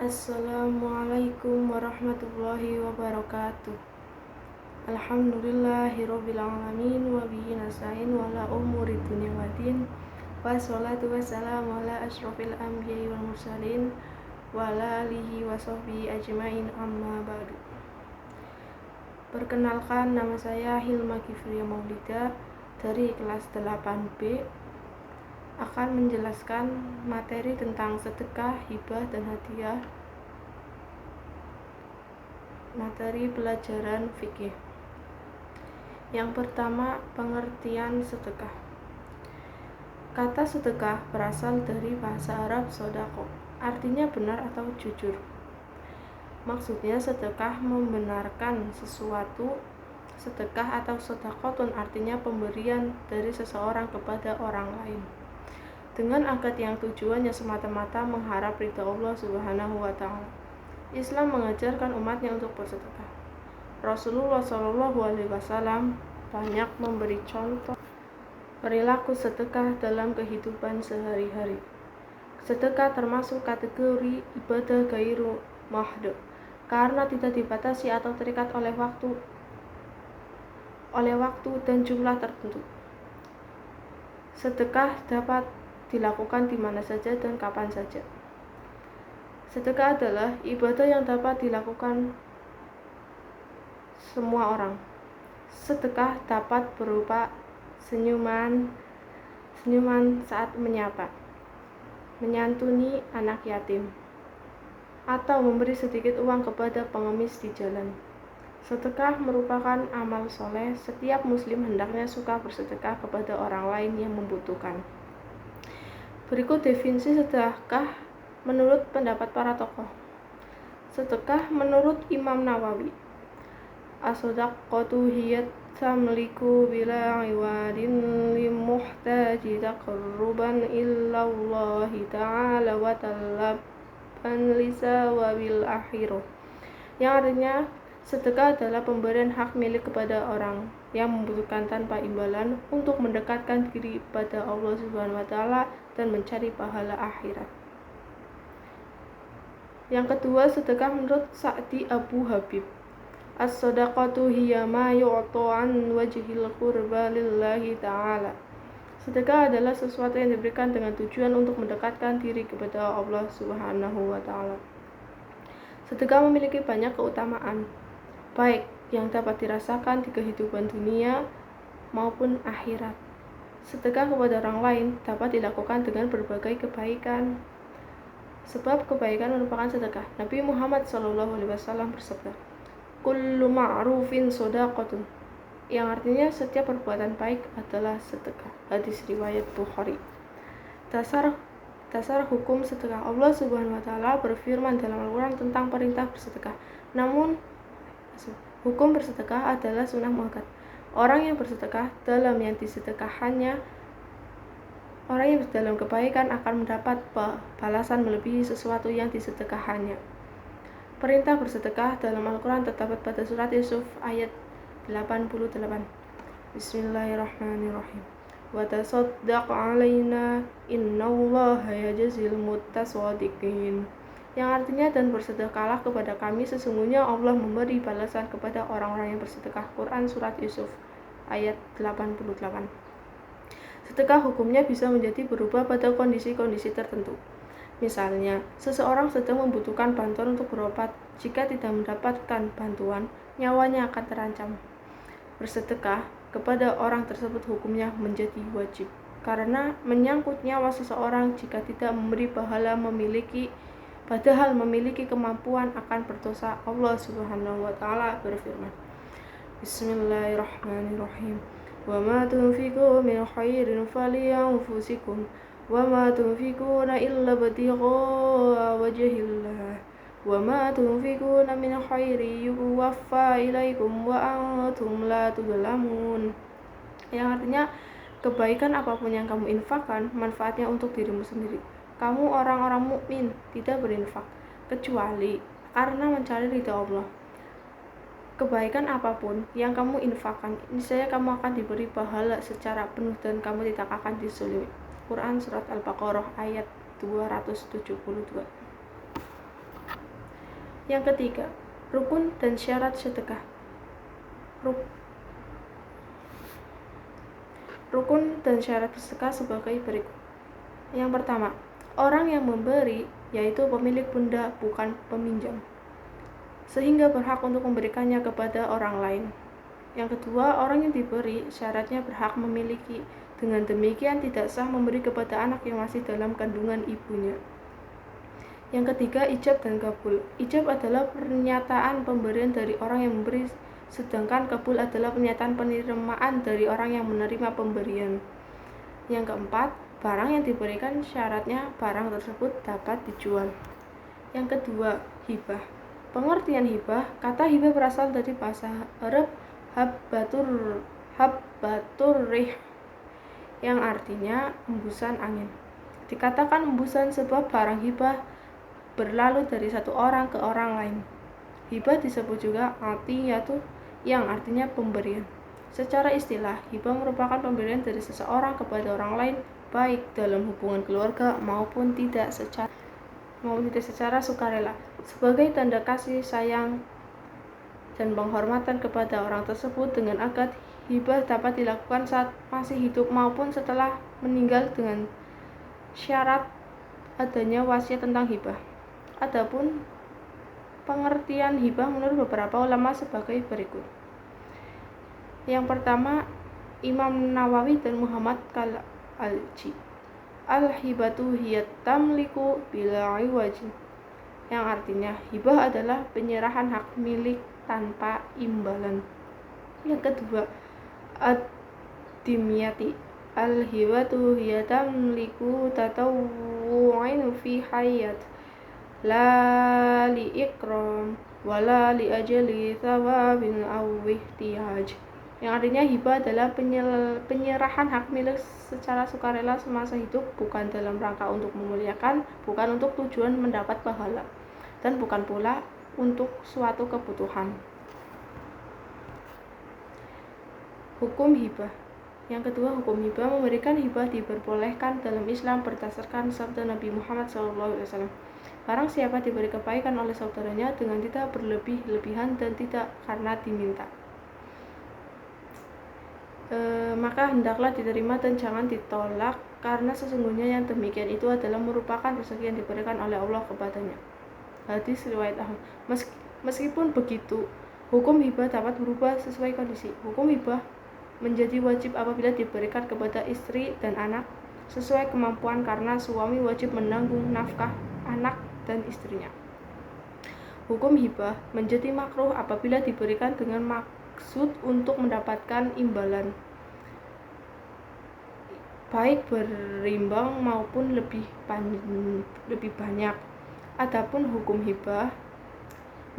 Assalamualaikum warahmatullahi wabarakatuh. Alhamdulillahirabbil alamin wa bihi nasta'in wa la umuri dunya waddin. Wassalatu wassalamu ala asyrofil anbiya'i wal mursalin wa ala alihi wa sahbihi ajmain, amma ba'du. Perkenalkan, nama saya Hilma Kifriya Maulida dari kelas 8B, akan menjelaskan materi tentang sedekah, hibah, dan hadiah. Materi pelajaran fikih. Yang pertama, pengertian sedekah. Kata sedekah berasal dari bahasa Arab sodako, artinya benar atau jujur. Maksudnya sedekah membenarkan sesuatu. Sedekah atau sodakotun artinya pemberian dari seseorang kepada orang lain, dengan akad yang tujuannya semata-mata mengharap ridha Allah Subhanahu wa Ta'ala. Islam mengajarkan umatnya untuk bersedekah. Rasulullah SAW banyak memberi contoh perilaku sedekah dalam kehidupan sehari-hari. Sedekah termasuk kategori ibadah ghairu mahdud karena tidak dibatasi atau terikat oleh waktu dan jumlah tertentu. Sedekah dapat dilakukan di mana saja dan kapan saja. Sedekah adalah ibadah yang dapat dilakukan semua orang. Sedekah dapat berupa senyuman saat menyapa, menyantuni anak yatim, atau memberi sedikit uang kepada pengemis di jalan. Sedekah merupakan amal soleh. Setiap muslim hendaknya suka bersedekah kepada orang lain yang membutuhkan. Berikut definisi sedekah menurut pendapat para tokoh. Sedekah menurut Imam Nawawi, as-sadaqatu hiya tamliku bila iwadin limuhtaji taqarruban illallahi ta'ala wa talaban lisawabil akhirah. Yang artinya, sedekah adalah pemberian hak milik kepada orang yang membutuhkan tanpa imbalan untuk mendekatkan diri pada Allah Subhanahu wa Ta'ala dan mencari pahala akhirat. Yang kedua, sedekah menurut Sa'di Abu Habib, as-sadaqatu hiya ma yu'ta an wajhil qurba lillahi ta'ala. Sedekah adalah sesuatu yang diberikan dengan tujuan untuk mendekatkan diri kepada Allah Subhanahu wa Ta'ala. Sedekah memiliki banyak keutamaan, baik yang dapat dirasakan di kehidupan dunia maupun akhirat. Sedekah kepada orang lain dapat dilakukan dengan berbagai kebaikan, sebab kebaikan merupakan sedekah. Nabi Muhammad SAW bersabda, kullu ma'rufin shadaqatun, yang artinya setiap perbuatan baik adalah sedekah. Hadis riwayat Bukhari. Dasar hukum sedekah. Allah Subhanahu wa Ta'ala berfirman dalam Al-Quran tentang perintah bersedekah. Namun hukum bersedekah adalah sunnah muakkad. Orang yang bersedekah dalam yang disedekahannya, orang yang dalam kebaikan akan mendapat balasan melebihi sesuatu yang disedekahannya. Perintah bersedekah dalam Al-Quran terdapat pada surat Yusuf ayat 88. Bismillahirrahmanirrahim. Wa tasaddaq alaina innallaha yajzil muttasaddiqin. Yang artinya, dan bersedekahlah kepada kami, sesungguhnya Allah memberi balasan kepada orang-orang yang bersedekah. Quran surat Yusuf ayat 88. Sedekah hukumnya bisa menjadi berubah pada kondisi-kondisi tertentu. Misalnya, seseorang sedang membutuhkan bantuan untuk berobat. Jika tidak mendapatkan bantuan, nyawanya akan terancam. Bersedekah kepada orang tersebut hukumnya menjadi wajib, karena menyangkut nyawa seseorang. Jika tidak memberi pahala padahal memiliki kemampuan, akan berdosa. Allah Subhanahu wa Ta'ala berfirman, Bismillahirrahmanirrahim. Wa ma tunfiqu min khairin falianfusikum wa ma tunfiquna illa ibtigha'a wajhillah wa ma tunfiquna min khairin yuwaffa ilaikum wa antum la tudlamun. Yang artinya, kebaikan apapun yang kamu infakkan, manfaatnya untuk dirimu sendiri. Kamu orang-orang mukmin tidak berinfak kecuali karena mencari ridha Allah. Kebaikan apapun yang kamu infakkan, niscaya kamu akan diberi pahala secara penuh dan kamu tidak akan dizalimi. Quran surat Al-Baqarah ayat 272. Yang ketiga, rukun dan syarat sedekah. Rukun dan syarat sedekah sebagai berikut. Yang pertama, orang yang memberi, yaitu pemilik benda, bukan peminjam, sehingga berhak untuk memberikannya kepada orang lain. Yang kedua, orang yang diberi syaratnya berhak memiliki. Dengan demikian tidak sah memberi kepada anak yang masih dalam kandungan ibunya. Yang ketiga, ijab dan kabul. Ijab adalah pernyataan pemberian dari orang yang memberi, sedangkan kabul adalah pernyataan penerimaan dari orang yang menerima pemberian. Yang keempat, barang yang diberikan syaratnya barang tersebut dapat dijual. Yang kedua, hibah. Pengertian hibah, kata hibah berasal dari bahasa Arab habbatur rih, yang artinya embusan angin. Dikatakan embusan sebab barang hibah berlalu dari satu orang ke orang lain. Hibah disebut juga atiyatu, yang artinya pemberian. Secara istilah, hibah merupakan pemberian dari seseorang kepada orang lain, baik dalam hubungan keluarga maupun tidak secara sukarela, sebagai tanda kasih sayang dan penghormatan kepada orang tersebut. Dengan akad, hibah dapat dilakukan saat masih hidup maupun setelah meninggal dengan syarat adanya wasiat tentang hibah. Adapun pengertian hibah menurut beberapa ulama sebagai berikut. Yang pertama, Imam Nawawi dan Muhammad Al-Alji. Al-hibatu hiya tamliku bila iwajin, yang artinya hibah adalah penyerahan hak milik tanpa imbalan. Yang kedua, ad-dimyati. Al-hibatu hiya tamliku tatawu'in fi hayat, la li ikram wala li ajali thawabin aw ihtiyaj, yang artinya hibah adalah penyerahan hak milik secara sukarela semasa hidup, bukan dalam rangka untuk memuliakan, bukan untuk tujuan mendapat pahala, dan bukan pula untuk suatu kebutuhan. Hukum hibah. Yang kedua, hukum hibah. Memberikan hibah diperbolehkan dalam Islam berdasarkan sabda Nabi Muhammad SAW. Barang siapa diberi kebaikan oleh saudaranya dengan tidak berlebih-lebihan dan tidak karena diminta, maka hendaklah diterima dan jangan ditolak, karena sesungguhnya yang demikian itu adalah merupakan rezeki yang diberikan oleh Allah kepadanya. Hadis riwayat Ahmad. Meskipun begitu, hukum hibah dapat berubah sesuai kondisi. Hukum hibah menjadi wajib apabila diberikan kepada istri dan anak sesuai kemampuan, karena suami wajib menanggung nafkah anak dan istrinya. Hukum hibah menjadi makruh apabila diberikan dengan maksud untuk mendapatkan imbalan, baik berimbang maupun lebih banyak. Adapun hukum hibah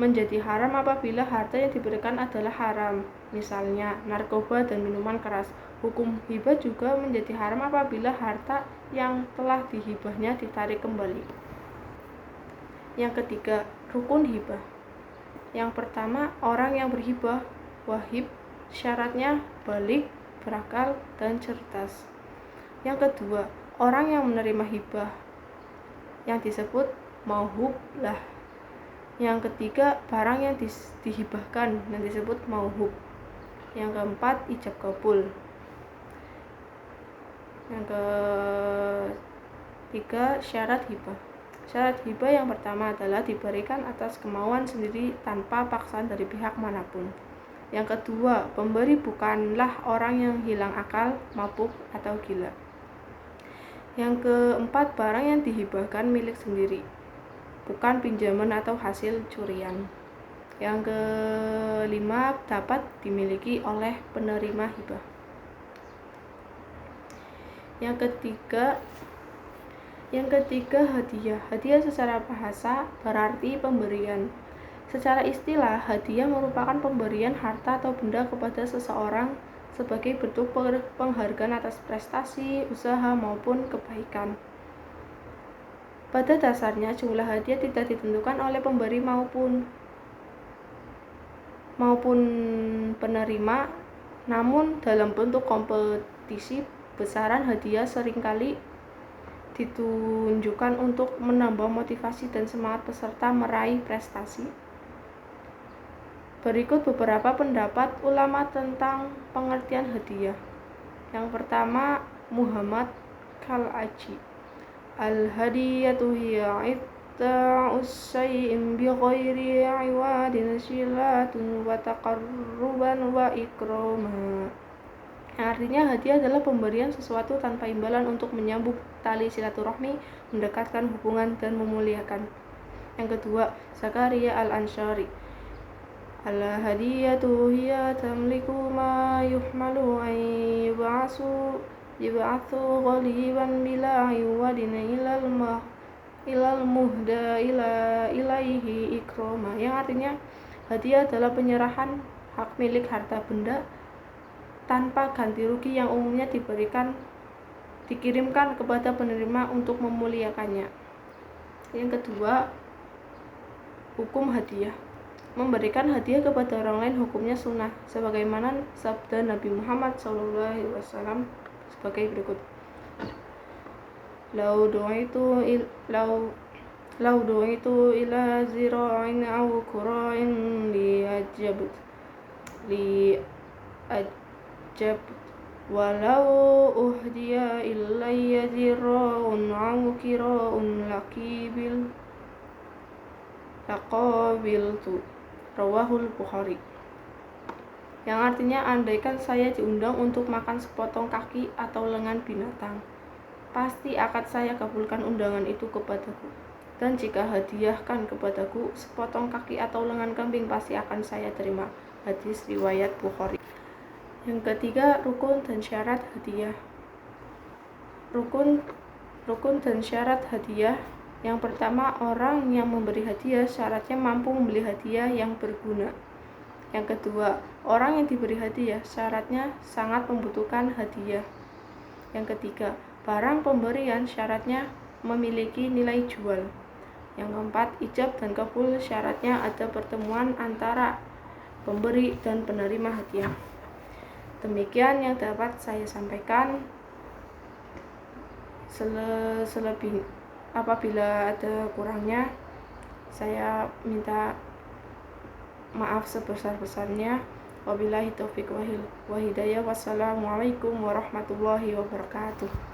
menjadi haram apabila harta yang diberikan adalah haram, misalnya narkoba dan minuman keras. Hukum hibah juga menjadi haram apabila harta yang telah dihibahnya ditarik kembali. Yang ketiga, rukun hibah. Yang pertama, orang yang berhibah wahib, syaratnya balik, berakal, dan cerdas. Yang kedua, orang yang menerima hibah yang disebut mauhub lah. Yang ketiga, barang yang dihibahkan yang disebut mauhub. Yang keempat, ijab kabul. Yang ketiga, syarat hibah. Syarat hibah yang pertama adalah diberikan atas kemauan sendiri tanpa paksaan dari pihak manapun. Yang kedua, pemberi bukanlah orang yang hilang akal, mabuk, atau gila. Yang keempat, barang yang dihibahkan milik sendiri, bukan pinjaman atau hasil curian. Yang kelima, dapat dimiliki oleh penerima hibah. Yang ketiga, hadiah. Hadiah secara bahasa berarti pemberian. Secara istilah, hadiah merupakan pemberian harta atau benda kepada seseorang sebagai bentuk penghargaan atas prestasi, usaha, maupun kebaikan. Pada dasarnya, jumlah hadiah tidak ditentukan oleh pemberi maupun penerima, namun dalam bentuk kompetisi, besaran hadiah seringkali ditunjukkan untuk menambah motivasi dan semangat peserta meraih prestasi. Berikut beberapa pendapat ulama tentang pengertian hadiah. Yang pertama, Muhammad Kal-Aji. Al-hadiyatu hiya itta'us syai'in bi ghairi 'iwadin silatun wa taqarruban wa ikrama. Artinya hadiah adalah pemberian sesuatu tanpa imbalan untuk menyambung tali silaturahmi, mendekatkan hubungan dan memuliakan. Yang kedua, Zakaria Al-Ansyari. Al-hadiyatu hiya tamliku ma yuhmalu an yub'atsu ghaliban bila iwadin ilal muhda ilaihi ikroma. Yang artinya hadiah adalah penyerahan hak milik harta benda tanpa ganti rugi yang umumnya dikirimkan kepada penerima untuk memuliakannya. Yang kedua, hukum hadiah. Memberikan hadiah kepada orang lain hukumnya sunnah, sebagaimana sabda Nabi Muhammad SAW sebagai berikut. Lau du'itu ila zira'in aw qura'in li ajab walau uhdiya ilayya zira'un aw qira'un laqabiltu. Rawahul Bukhari. Yang artinya, andaikan saya diundang untuk makan sepotong kaki atau lengan binatang, pasti akan saya kabulkan undangan itu kepadaku. Dan jika hadiahkan kepadaku sepotong kaki atau lengan kambing, pasti akan saya terima. Hadis riwayat Bukhari. Yang ketiga, rukun dan syarat hadiah. Rukun dan syarat hadiah. Yang pertama, orang yang memberi hadiah syaratnya mampu membeli hadiah yang berguna. Yang kedua, orang yang diberi hadiah syaratnya sangat membutuhkan hadiah. Yang ketiga, barang pemberian syaratnya memiliki nilai jual. Yang keempat, ijab dan kabul syaratnya ada pertemuan antara pemberi dan penerima hadiah. Demikian yang dapat saya sampaikan. Apabila ada kurangnya, saya minta maaf sebesar-besarnya. Wabillahi taufiq wa hidayah. Wassalamualaikum warahmatullahi wabarakatuh.